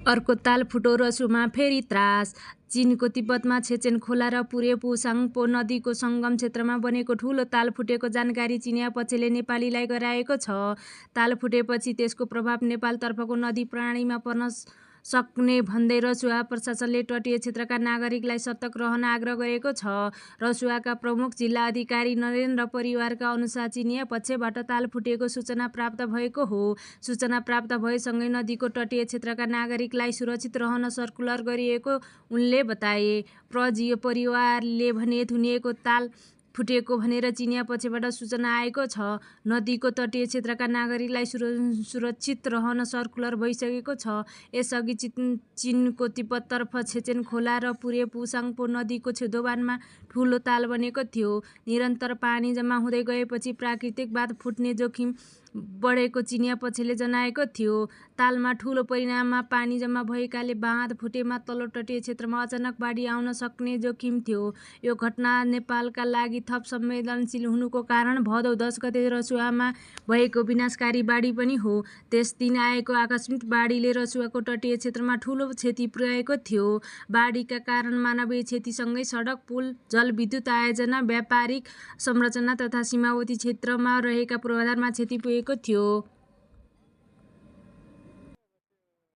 अर्को ताल फुटो रसुमा फेरि त्रास। चीनको तिब्बतमा छेचेन खोला र पुरेपु साङपो नदीको सङ्गम क्षेत्रमा बनेको ठूलो ताल फुटेको जानकारी चिनिया पक्षले नेपालीलाई गराएको छ। ताल फुटेपछि त्यसको प्रभाव नेपालतर्फको नदी प्रणालीमा पर्न सक्ने भन्दै रसुवा प्रशासनले तटीय क्षेत्रका नागरिकलाई सतर्क रहन आग्रह गरेको छ। रसुवाका प्रमुख जिल्ला अधिकारी नरेन्द्र परिवारका अनुसार चिनिया पक्षबाट ताल फुटेको सूचना प्राप्त भएको हो। सूचना प्राप्त भएसँगै नदीको तटीय क्षेत्रका नागरिकलाई सुरक्षित रहन सर्कुलर गरिएको उनले बताए। प्रजीय परिवारले भने थुनिएको ताल फुटेको भनेर चिनिया पक्षबाट सूचना आएको छ। नदीको तटीय क्षेत्रका नागरिकलाई सुरक्षित रहन सर्कुलर भइसकेको छ। यसअघि चीनको तिब्बततर्फ छेचेन खोला र पुरेपु साङपो नदीको छेदोबानमा ठूलो ताल बनेको थियो। निरन्तर पानी जम्मा हुँदै गएपछि प्राकृतिक बाँध फुट्ने जोखिम बढेको चिनिया पक्षले जनाएको थियो। तालमा ठूलो परिमाणमा पानी जम्मा भएकाले बाँध फुटेमा तल्लो तटीय क्षेत्रमा अचानक बाढी आउन सक्ने जोखिम थियो। यो घटना नेपालका लागि थप संवेदनशील हुनुको कारण भदौ 10 गते रसुवामा भएको विनाशकारी बाढी पनि हो। त्यस दिन आएको आकस्मिक बाढीले रसुवाको तटीय क्षेत्रमा ठूलो क्षति पुर्याएको थियो। बाढीका कारण मानवीय क्षतिसँगै सडक, पुल, जलविद्युत आयोजना, व्यापारिक संरचना तथा सीमावर्ती क्षेत्रमा रहेका पूर्वाधारमा क्षति पुगेको थियो।